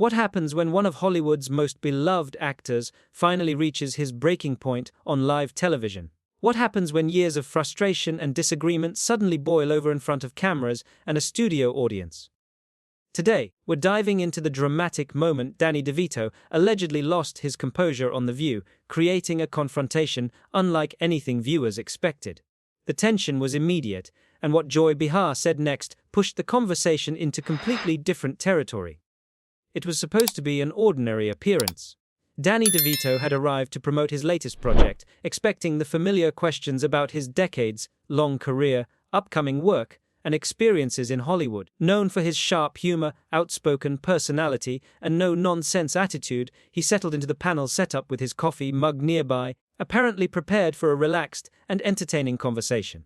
What happens when one of Hollywood's most beloved actors finally reaches his breaking point on live television? What happens when years of frustration and disagreement suddenly boil over in front of cameras and a studio audience? Today, we're diving into the dramatic moment Danny DeVito allegedly lost his composure on The View, creating a confrontation unlike anything viewers expected. The tension was immediate, and what Joy Behar said next pushed the conversation into completely different territory. It was supposed to be an ordinary appearance. Danny DeVito had arrived to promote his latest project, expecting the familiar questions about his decades-long career, upcoming work, and experiences in Hollywood. Known for his sharp humor, outspoken personality, and no-nonsense attitude, he settled into the panel setup with his coffee mug nearby, apparently prepared for a relaxed and entertaining conversation.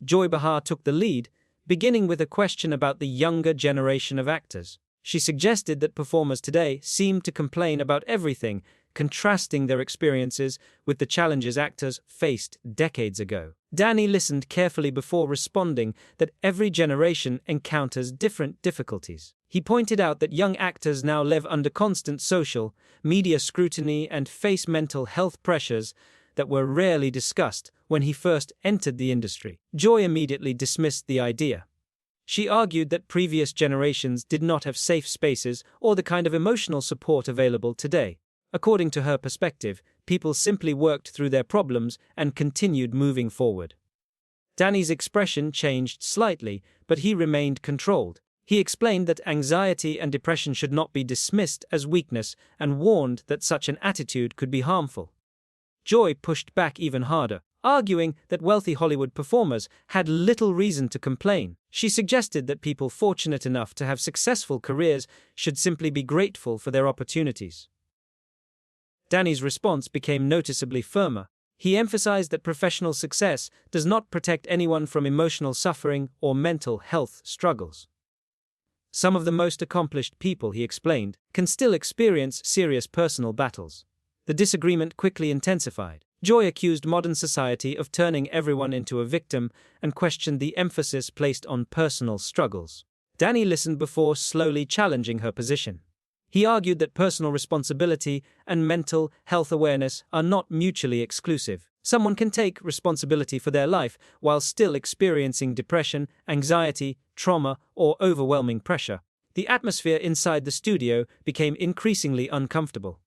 Joy Behar took the lead, beginning with a question about the younger generation of actors. She suggested that performers today seem to complain about everything, contrasting their experiences with the challenges actors faced decades ago. Danny listened carefully before responding that every generation encounters different difficulties. He pointed out that young actors now live under constant social, media scrutiny and face mental health pressures that were rarely discussed when he first entered the industry. Joy immediately dismissed the idea. She argued that previous generations did not have safe spaces or the kind of emotional support available today. According to her perspective, people simply worked through their problems and continued moving forward. Danny's expression changed slightly, but he remained controlled. He explained that anxiety and depression should not be dismissed as weakness and warned that such an attitude could be harmful. Joy pushed back even harder, arguing that wealthy Hollywood performers had little reason to complain. She suggested that people fortunate enough to have successful careers should simply be grateful for their opportunities. Danny's response became noticeably firmer. He emphasized that professional success does not protect anyone from emotional suffering or mental health struggles. Some of the most accomplished people, he explained, can still experience serious personal battles. The disagreement quickly intensified. Joy accused modern society of turning everyone into a victim and questioned the emphasis placed on personal struggles. Danny listened before slowly challenging her position. He argued that personal responsibility and mental health awareness are not mutually exclusive. Someone can take responsibility for their life while still experiencing depression, anxiety, trauma, or overwhelming pressure. The atmosphere inside the studio became increasingly uncomfortable.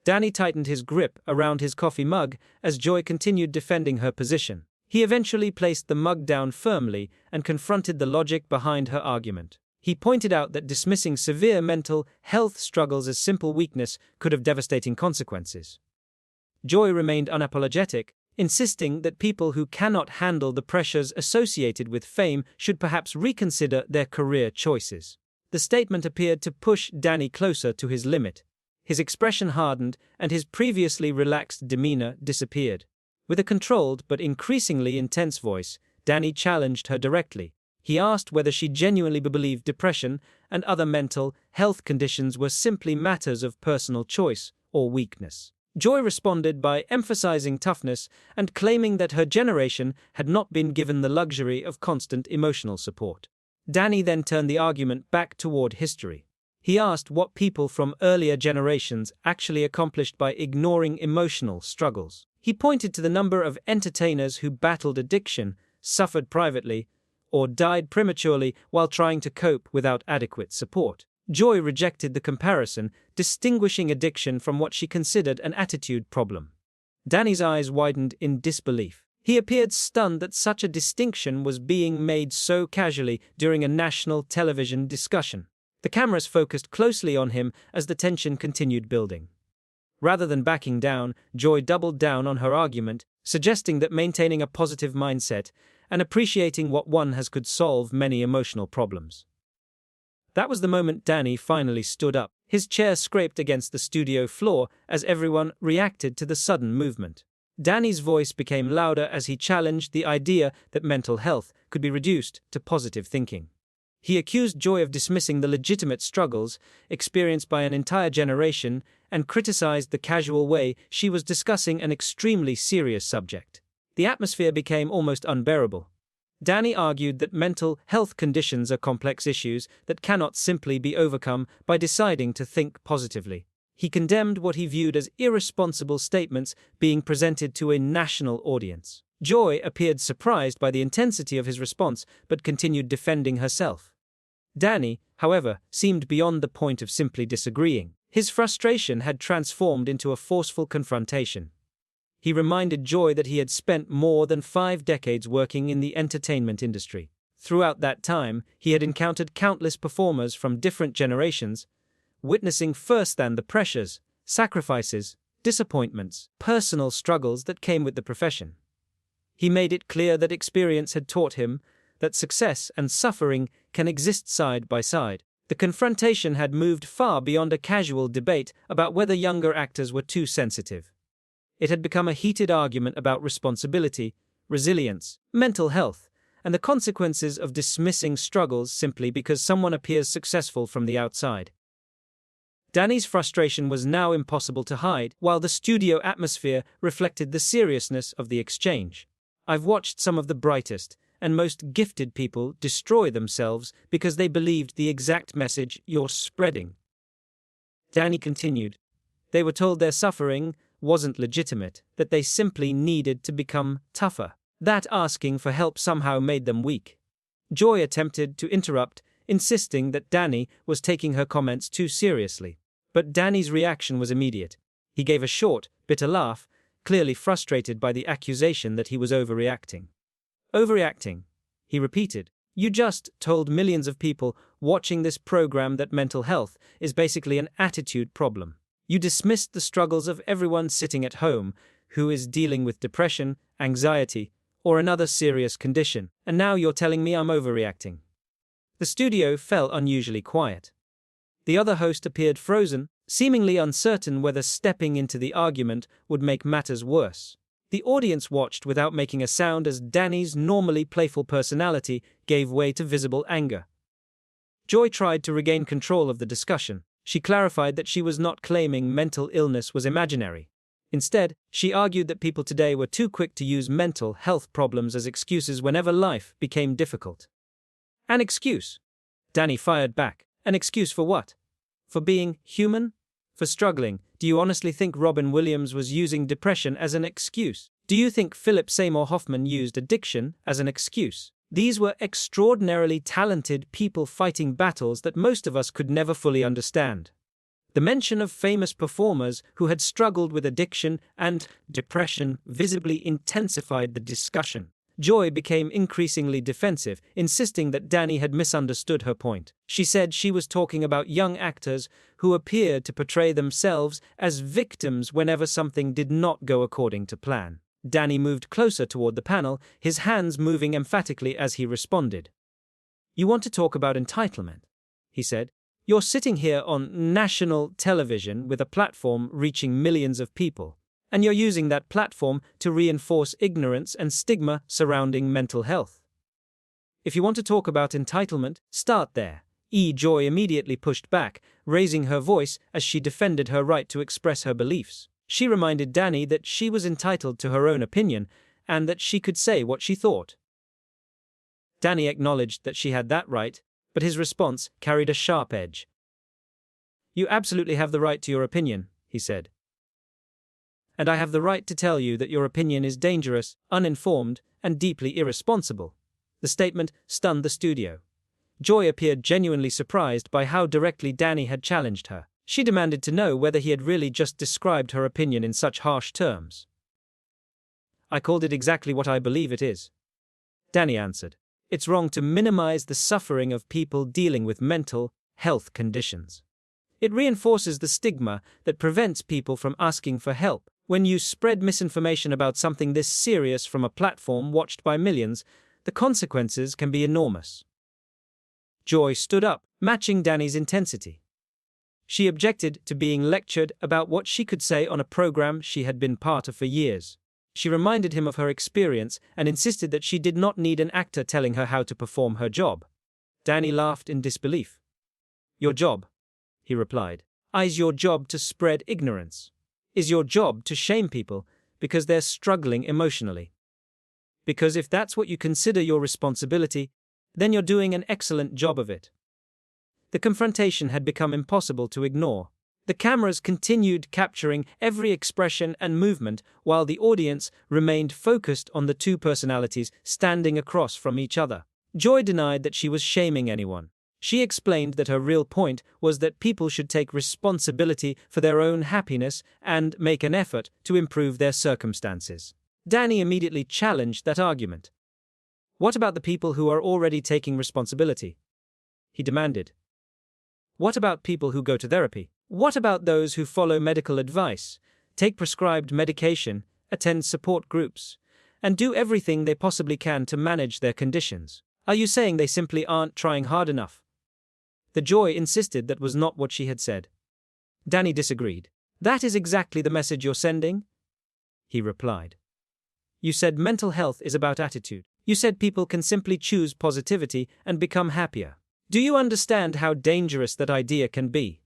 Danny tightened his grip around his coffee mug as Joy continued defending her position. He eventually placed the mug down firmly and confronted the logic behind her argument. He pointed out that dismissing severe mental health struggles as simple weakness could have devastating consequences. Joy remained unapologetic, insisting that people who cannot handle the pressures associated with fame should perhaps reconsider their career choices. The statement appeared to push Danny closer to his limit. His expression hardened, and his previously relaxed demeanor disappeared. With a controlled but increasingly intense voice, Danny challenged her directly. He asked whether she genuinely believed depression and other mental health conditions were simply matters of personal choice or weakness. Joy responded by emphasizing toughness and claiming that her generation had not been given the luxury of constant emotional support. Danny then turned the argument back toward history. He asked what people from earlier generations actually accomplished by ignoring emotional struggles. He pointed to the number of entertainers who battled addiction, suffered privately, or died prematurely while trying to cope without adequate support. Joy rejected the comparison, distinguishing addiction from what she considered an attitude problem. Danny's eyes widened in disbelief. He appeared stunned that such a distinction was being made so casually during a national television discussion. The cameras focused closely on him as the tension continued building. Rather than backing down, Joy doubled down on her argument, suggesting that maintaining a positive mindset and appreciating what one has could solve many emotional problems. That was the moment Danny finally stood up. His chair scraped against the studio floor as everyone reacted to the sudden movement. Danny's voice became louder as he challenged the idea that mental health could be reduced to positive thinking. He accused Joy of dismissing the legitimate struggles experienced by an entire generation and criticized the casual way she was discussing an extremely serious subject. The atmosphere became almost unbearable. Danny argued that mental health conditions are complex issues that cannot simply be overcome by deciding to think positively. He condemned what he viewed as irresponsible statements being presented to a national audience. Joy appeared surprised by the intensity of his response but continued defending herself. Danny, however, seemed beyond the point of simply disagreeing. His frustration had transformed into a forceful confrontation. He reminded Joy that he had spent more than 5 decades working in the entertainment industry. Throughout that time, he had encountered countless performers from different generations, witnessing firsthand the pressures, sacrifices, disappointments, personal struggles that came with the profession. He made it clear that experience had taught him that success and suffering can exist side by side. The confrontation had moved far beyond a casual debate about whether younger actors were too sensitive. It had become a heated argument about responsibility, resilience, mental health, and the consequences of dismissing struggles simply because someone appears successful from the outside. Danny's frustration was now impossible to hide, while the studio atmosphere reflected the seriousness of the exchange. I've watched some of the brightest and most gifted people destroy themselves because they believed the exact message you're spreading. Danny continued. They were told their suffering wasn't legitimate, that they simply needed to become tougher. That asking for help somehow made them weak. Joy attempted to interrupt, insisting that Danny was taking her comments too seriously. But Danny's reaction was immediate. He gave a short, bitter laugh, clearly frustrated by the accusation that he was overreacting. Overreacting, he repeated. You just told millions of people watching this program that mental health is basically an attitude problem. You dismissed the struggles of everyone sitting at home who is dealing with depression, anxiety, or another serious condition, and now you're telling me I'm overreacting. The studio fell unusually quiet. The other host appeared frozen, seemingly uncertain whether stepping into the argument would make matters worse. The audience watched without making a sound as Danny's normally playful personality gave way to visible anger. Joy tried to regain control of the discussion. She clarified that she was not claiming mental illness was imaginary. Instead, she argued that people today were too quick to use mental health problems as excuses whenever life became difficult. An excuse? Danny fired back. An excuse for what? For being human? For struggling? Do you honestly think Robin Williams was using depression as an excuse? Do you think Philip Seymour Hoffman used addiction as an excuse? These were extraordinarily talented people fighting battles that most of us could never fully understand. The mention of famous performers who had struggled with addiction and depression visibly intensified the discussion. Joy became increasingly defensive, insisting that Danny had misunderstood her point. She said she was talking about young actors who appeared to portray themselves as victims whenever something did not go according to plan. Danny moved closer toward the panel, his hands moving emphatically as he responded. You want to talk about entitlement, he said. You're sitting here on national television with a platform reaching millions of people, and you're using that platform to reinforce ignorance and stigma surrounding mental health. If you want to talk about entitlement, start there. Joy immediately pushed back, raising her voice as she defended her right to express her beliefs. She reminded Danny that she was entitled to her own opinion and that she could say what she thought. Danny acknowledged that she had that right, but his response carried a sharp edge. You absolutely have the right to your opinion, he said. And I have the right to tell you that your opinion is dangerous, uninformed, and deeply irresponsible. The statement stunned the studio. Joy appeared genuinely surprised by how directly Danny had challenged her. She demanded to know whether he had really just described her opinion in such harsh terms. I called it exactly what I believe it is, Danny answered. It's wrong to minimize the suffering of people dealing with mental health conditions. It reinforces the stigma that prevents people from asking for help. When you spread misinformation about something this serious from a platform watched by millions, the consequences can be enormous. Joy stood up, matching Danny's intensity. She objected to being lectured about what she could say on a program she had been part of for years. She reminded him of her experience and insisted that she did not need an actor telling her how to perform her job. Danny laughed in disbelief. Your job, he replied. Is your job to spread ignorance? Is your job to shame people because they're struggling emotionally? Because if that's what you consider your responsibility, then you're doing an excellent job of it. The confrontation had become impossible to ignore. The cameras continued capturing every expression and movement while the audience remained focused on the two personalities standing across from each other. Joy denied that she was shaming anyone. She explained that her real point was that people should take responsibility for their own happiness and make an effort to improve their circumstances. Danny immediately challenged that argument. "What about the people who are already taking responsibility?" he demanded. "What about people who go to therapy? What about those who follow medical advice, take prescribed medication, attend support groups, and do everything they possibly can to manage their conditions? Are you saying they simply aren't trying hard enough?" The Joy insisted that was not what she had said. Danny disagreed. "That is exactly the message you're sending," he replied. "You said mental health is about attitude. You said people can simply choose positivity and become happier. Do you understand how dangerous that idea can be?"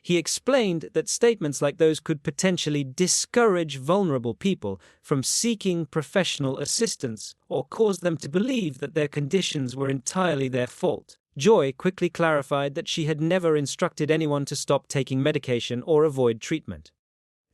He explained that statements like those could potentially discourage vulnerable people from seeking professional assistance or cause them to believe that their conditions were entirely their fault. Joy quickly clarified that she had never instructed anyone to stop taking medication or avoid treatment.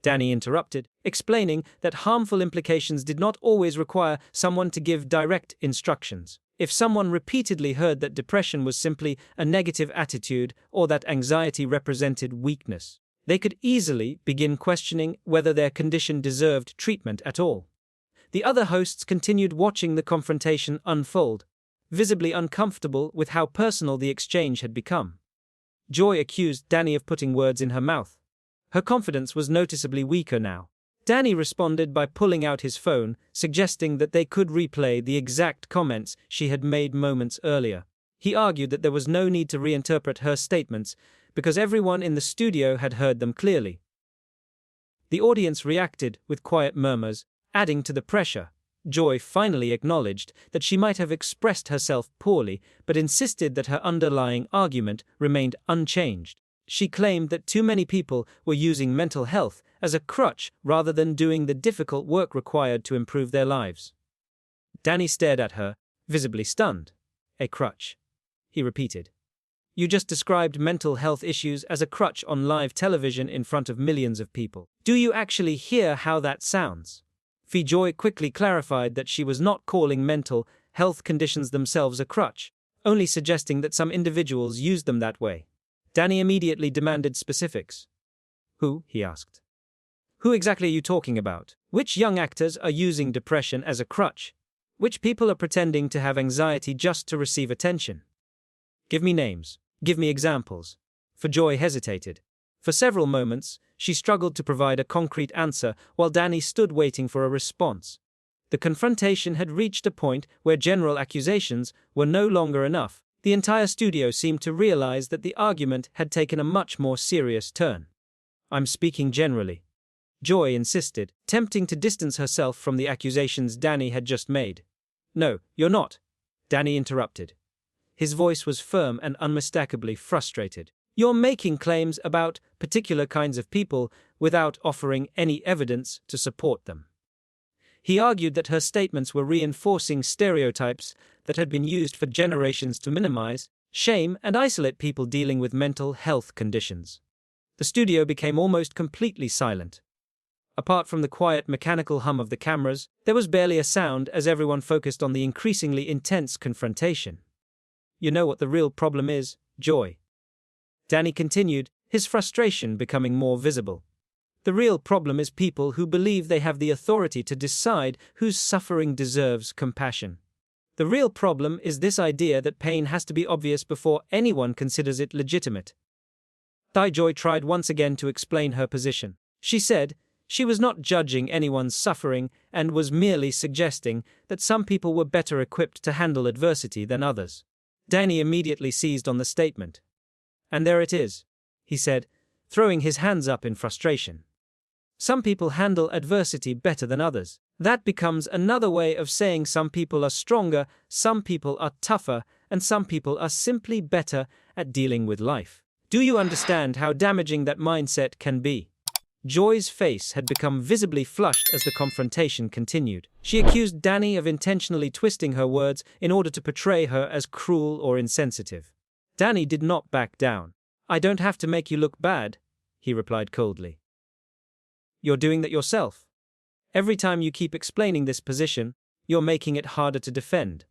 Danny interrupted, explaining that harmful implications did not always require someone to give direct instructions. If someone repeatedly heard that depression was simply a negative attitude or that anxiety represented weakness, they could easily begin questioning whether their condition deserved treatment at all. The other hosts continued watching the confrontation unfold, visibly uncomfortable with how personal the exchange had become. Joy accused Danny of putting words in her mouth. Her confidence was noticeably weaker now. Danny responded by pulling out his phone, suggesting that they could replay the exact comments she had made moments earlier. He argued that there was no need to reinterpret her statements because everyone in the studio had heard them clearly. The audience reacted with quiet murmurs, adding to the pressure. Joy finally acknowledged that she might have expressed herself poorly, but insisted that her underlying argument remained unchanged. She claimed that too many people were using mental health as a crutch rather than doing the difficult work required to improve their lives. Danny stared at her, visibly stunned. "A crutch," he repeated. "You just described mental health issues as a crutch on live television in front of millions of people. Do you actually hear how that sounds?" Joy quickly clarified that she was not calling mental health conditions themselves a crutch, only suggesting that some individuals used them that way. Danny immediately demanded specifics. "Who?" he asked. "Who exactly are you talking about? Which young actors are using depression as a crutch? Which people are pretending to have anxiety just to receive attention? Give me names. Give me examples." Joy hesitated. For several moments, she struggled to provide a concrete answer while Danny stood waiting for a response. The confrontation had reached a point where general accusations were no longer enough. The entire studio seemed to realize that the argument had taken a much more serious turn. "I'm speaking generally," Joy insisted, attempting to distance herself from the accusations Danny had just made. "No, you're not," Danny interrupted. His voice was firm and unmistakably frustrated. "You're making claims about particular kinds of people without offering any evidence to support them." He argued that her statements were reinforcing stereotypes that had been used for generations to minimize, shame, and isolate people dealing with mental health conditions. The studio became almost completely silent. Apart from the quiet mechanical hum of the cameras, there was barely a sound as everyone focused on the increasingly intense confrontation. "You know what the real problem is, Joy?" Danny continued, his frustration becoming more visible. "The real problem is people who believe they have the authority to decide whose suffering deserves compassion. The real problem is this idea that pain has to be obvious before anyone considers it legitimate." Joy tried once again to explain her position. She said she was not judging anyone's suffering and was merely suggesting that some people were better equipped to handle adversity than others. Danny immediately seized on the statement. "And there it is," he said, throwing his hands up in frustration. "Some people handle adversity better than others. That becomes another way of saying some people are stronger, some people are tougher, and some people are simply better at dealing with life. Do you understand how damaging that mindset can be?" Joy's face had become visibly flushed as the confrontation continued. She accused Danny of intentionally twisting her words in order to portray her as cruel or insensitive. Danny did not back down. "I don't have to make you look bad," he replied coldly. "You're doing that yourself. Every time you keep explaining this position, you're making it harder to defend."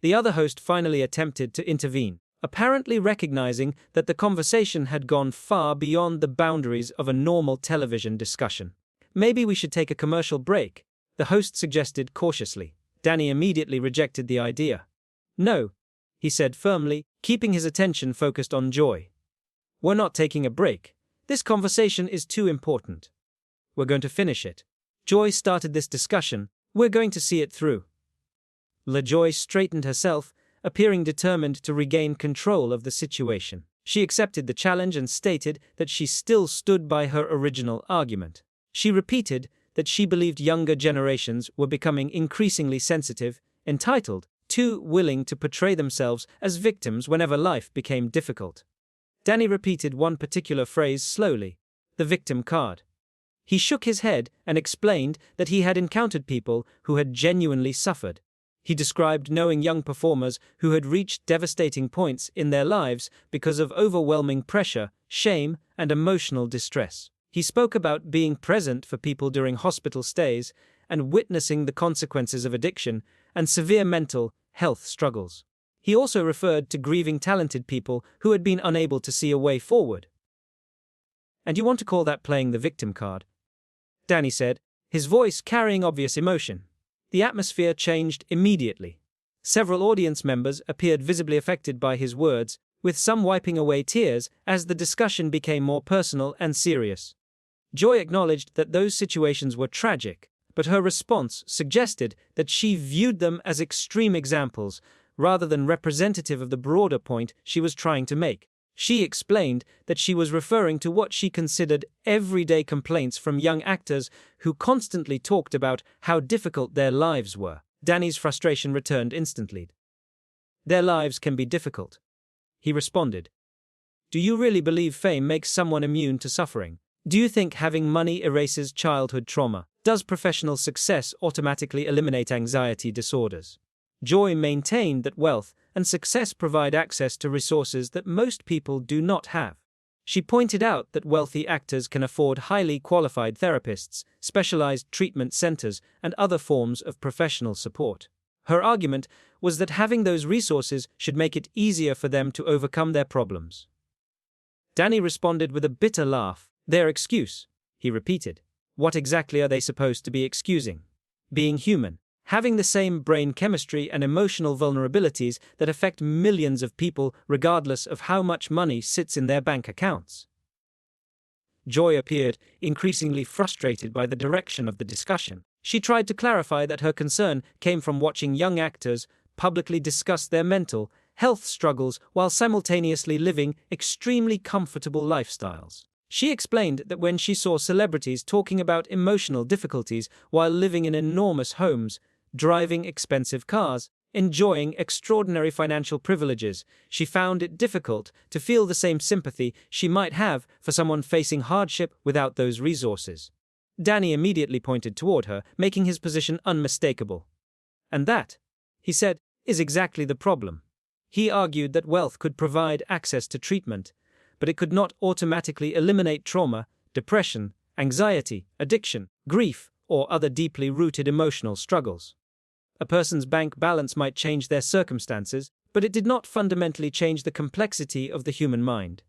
The other host finally attempted to intervene, apparently recognizing that the conversation had gone far beyond the boundaries of a normal television discussion. "Maybe we should take a commercial break," the host suggested cautiously. Danny immediately rejected the idea. "No," he said firmly, keeping his attention focused on Joy. "We're not taking a break. This conversation is too important. We're going to finish it. Joy started this discussion. We're going to see it through." LaJoy straightened herself, appearing determined to regain control of the situation. She accepted the challenge and stated that she still stood by her original argument. She repeated that she believed younger generations were becoming increasingly sensitive, entitled, too willing to portray themselves as victims whenever life became difficult. Danny repeated one particular phrase slowly: "the victim card." He shook his head and explained that he had encountered people who had genuinely suffered. He described knowing young performers who had reached devastating points in their lives because of overwhelming pressure, shame, and emotional distress. He spoke about being present for people during hospital stays and witnessing the consequences of addiction and severe mental health struggles. He also referred to grieving talented people who had been unable to see a way forward. "And you want to call that playing the victim card?" Danny said, his voice carrying obvious emotion. The atmosphere changed immediately. Several audience members appeared visibly affected by his words, with some wiping away tears as the discussion became more personal and serious. Joy acknowledged that those situations were tragic, but her response suggested that she viewed them as extreme examples rather than representative of the broader point she was trying to make. She explained that she was referring to what she considered everyday complaints from young actors who constantly talked about how difficult their lives were. Danny's frustration returned instantly. "Their lives can be difficult," he responded. "Do you really believe fame makes someone immune to suffering? Do you think having money erases childhood trauma? Does professional success automatically eliminate anxiety disorders?" Joy maintained that wealth and success provide access to resources that most people do not have. She pointed out that wealthy actors can afford highly qualified therapists, specialized treatment centers, and other forms of professional support. Her argument was that having those resources should make it easier for them to overcome their problems. Danny responded with a bitter laugh. "Their excuse," he repeated. "What exactly are they supposed to be excusing? Being human. Having the same brain chemistry and emotional vulnerabilities that affect millions of people regardless of how much money sits in their bank accounts." Joy appeared increasingly frustrated by the direction of the discussion. She tried to clarify that her concern came from watching young actors publicly discuss their mental health struggles while simultaneously living extremely comfortable lifestyles. She explained that when she saw celebrities talking about emotional difficulties while living in enormous homes, driving expensive cars, enjoying extraordinary financial privileges, she found it difficult to feel the same sympathy she might have for someone facing hardship without those resources. Danny immediately pointed toward her, making his position unmistakable. "And that," he said, "is exactly the problem." He argued that wealth could provide access to treatment, but it could not automatically eliminate trauma, depression, anxiety, addiction, grief, or other deeply rooted emotional struggles. A person's bank balance might change their circumstances, but it did not fundamentally change the complexity of the human mind.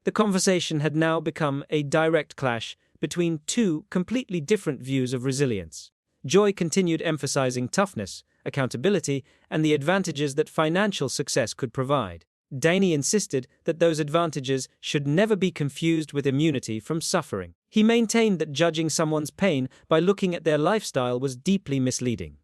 The conversation had now become a direct clash between two completely different views of resilience. Joy continued emphasizing toughness, accountability, and the advantages that financial success could provide. Danny insisted that those advantages should never be confused with immunity from suffering. He maintained that judging someone's pain by looking at their lifestyle was deeply misleading.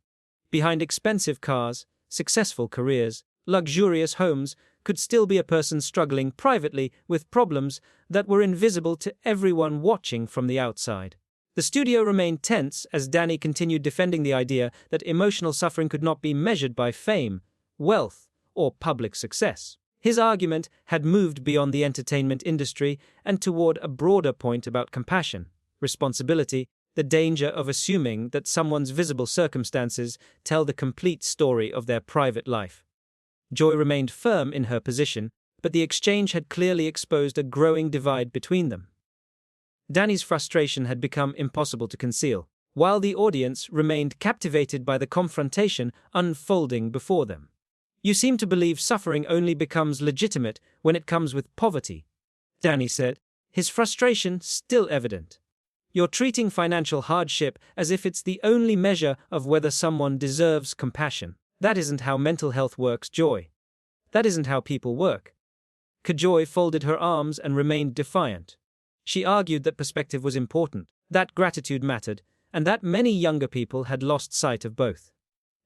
Behind expensive cars, successful careers, luxurious homes, could still be a person struggling privately with problems that were invisible to everyone watching from the outside. The studio remained tense as Danny continued defending the idea that emotional suffering could not be measured by fame, wealth, or public success. His argument had moved beyond the entertainment industry and toward a broader point about compassion, responsibility, the danger of assuming that someone's visible circumstances tell the complete story of their private life. Joy remained firm in her position, but the exchange had clearly exposed a growing divide between them. Danny's frustration had become impossible to conceal, while the audience remained captivated by the confrontation unfolding before them. "You seem to believe suffering only becomes legitimate when it comes with poverty," Danny said, his frustration still evident. "You're treating financial hardship as if it's the only measure of whether someone deserves compassion. That isn't how mental health works, Joy. That isn't how people work." Joy folded her arms and remained defiant. She argued that perspective was important, that gratitude mattered, and that many younger people had lost sight of both.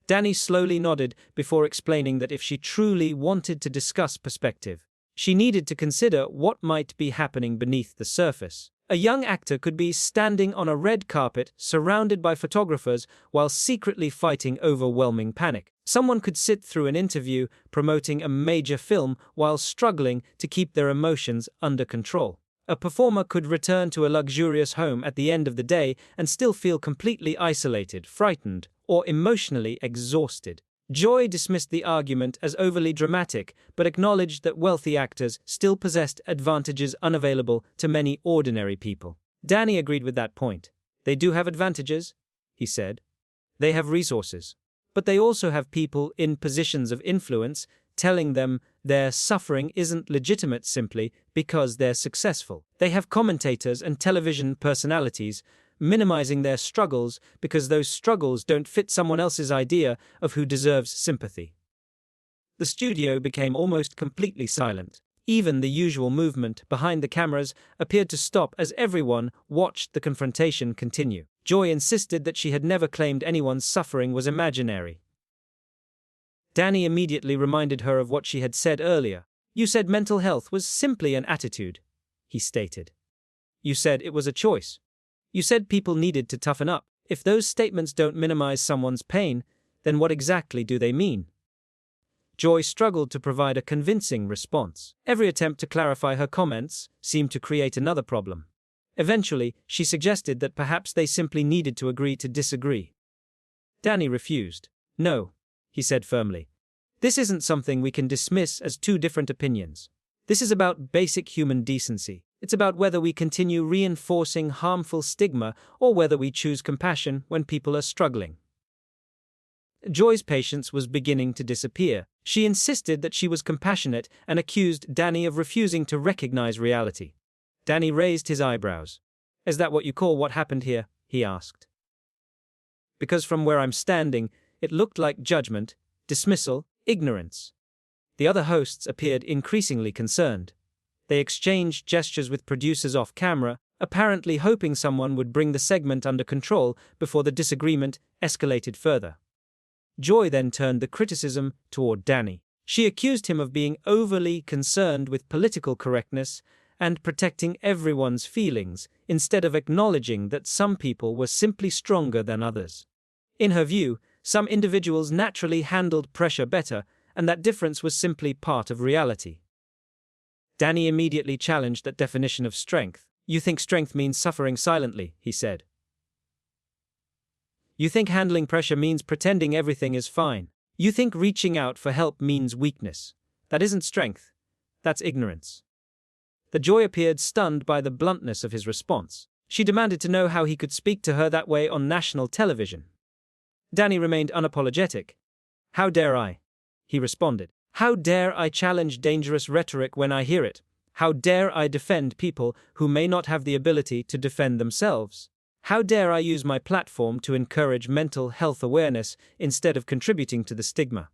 Danny slowly nodded before explaining that if she truly wanted to discuss perspective, she needed to consider what might be happening beneath the surface. A young actor could be standing on a red carpet surrounded by photographers while secretly fighting overwhelming panic. Someone could sit through an interview promoting a major film while struggling to keep their emotions under control. A performer could return to a luxurious home at the end of the day and still feel completely isolated, frightened, or emotionally exhausted. Joy dismissed the argument as overly dramatic, but acknowledged that wealthy actors still possessed advantages unavailable to many ordinary people. Danny agreed with that point. "They do have advantages," he said. "They have resources. But they also have people in positions of influence telling them their suffering isn't legitimate simply because they're successful. They have commentators and television personalities minimizing their struggles because those struggles don't fit someone else's idea of who deserves sympathy." The studio became almost completely silent. Even the usual movement behind the cameras appeared to stop as everyone watched the confrontation continue. Joy insisted that she had never claimed anyone's suffering was imaginary. Danny immediately reminded her of what she had said earlier. "You said mental health was simply an attitude," he stated. "You said it was a choice. You said people needed to toughen up. If those statements don't minimize someone's pain, then what exactly do they mean?" Joy struggled to provide a convincing response. Every attempt to clarify her comments seemed to create another problem. Eventually, she suggested that perhaps they simply needed to agree to disagree. Danny refused. "No," he said firmly. "This isn't something we can dismiss as two different opinions. This is about basic human decency. It's about whether we continue reinforcing harmful stigma or whether we choose compassion when people are struggling." Joy's patience was beginning to disappear. She insisted that she was compassionate and accused Danny of refusing to recognize reality. Danny raised his eyebrows. "Is that what you call what happened here?" he asked. "Because from where I'm standing, it looked like judgment, dismissal, ignorance." The other hosts appeared increasingly concerned. They exchanged gestures with producers off camera, apparently hoping someone would bring the segment under control before the disagreement escalated further. Joy then turned the criticism toward Danny. She accused him of being overly concerned with political correctness and protecting everyone's feelings, instead of acknowledging that some people were simply stronger than others. In her view, some individuals naturally handled pressure better, and that difference was simply part of reality. Danny immediately challenged that definition of strength. "You think strength means suffering silently," he said. "You think handling pressure means pretending everything is fine. You think reaching out for help means weakness. That isn't strength. That's ignorance." The Joy appeared stunned by the bluntness of his response. She demanded to know how he could speak to her that way on national television. Danny remained unapologetic. "How dare I?" he responded. "How dare I challenge dangerous rhetoric when I hear it? How dare I defend people who may not have the ability to defend themselves? How dare I use my platform to encourage mental health awareness instead of contributing to the stigma?"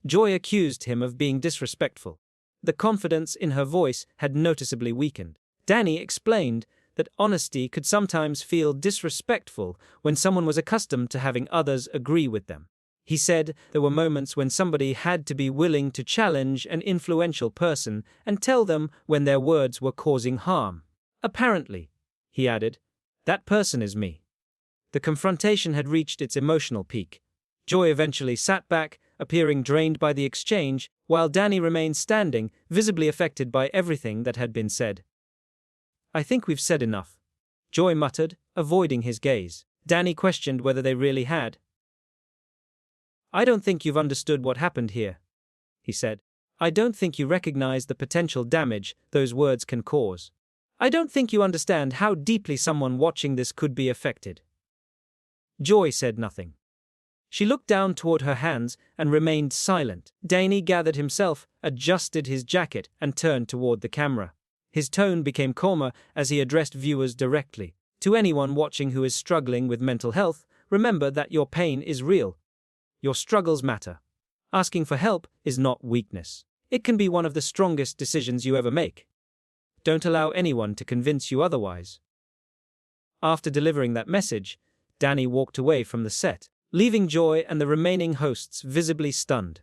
Joy accused him of being disrespectful. The confidence in her voice had noticeably weakened. Danny explained that honesty could sometimes feel disrespectful when someone was accustomed to having others agree with them. He said there were moments when somebody had to be willing to challenge an influential person and tell them when their words were causing harm. "Apparently," he added, "that person is me." The confrontation had reached its emotional peak. Joy eventually sat back, appearing drained by the exchange, while Danny remained standing, visibly affected by everything that had been said. "I think we've said enough," Joy muttered, avoiding his gaze. Danny questioned whether they really had. "I don't think you've understood what happened here," he said. "I don't think you recognize the potential damage those words can cause. I don't think you understand how deeply someone watching this could be affected." Joy said nothing. She looked down toward her hands and remained silent. Danny gathered himself, adjusted his jacket, and turned toward the camera. His tone became calmer as he addressed viewers directly. "To anyone watching who is struggling with mental health, remember that your pain is real. Your struggles matter. Asking for help is not weakness. It can be one of the strongest decisions you ever make. Don't allow anyone to convince you otherwise." After delivering that message, Danny walked away from the set, leaving Joy and the remaining hosts visibly stunned.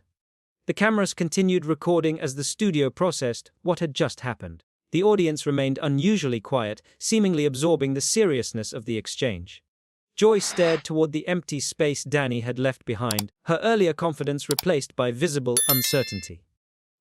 The cameras continued recording as the studio processed what had just happened. The audience remained unusually quiet, seemingly absorbing the seriousness of the exchange. Joy stared toward the empty space Danny had left behind, her earlier confidence replaced by visible uncertainty.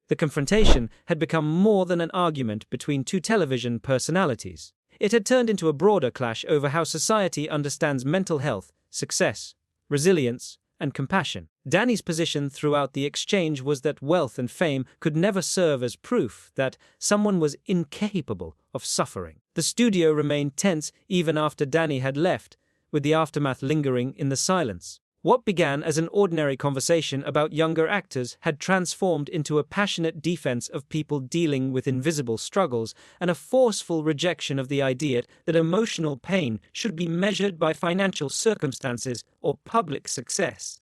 The confrontation had become more than an argument between two television personalities. It had turned into a broader clash over how society understands mental health, success, resilience, and compassion. Danny's position throughout the exchange was that wealth and fame could never serve as proof that someone was incapable of suffering. The studio remained tense even after Danny had left, with the aftermath lingering in the silence. What began as an ordinary conversation about younger actors had transformed into a passionate defense of people dealing with invisible struggles and a forceful rejection of the idea that emotional pain should be measured by financial circumstances or public success.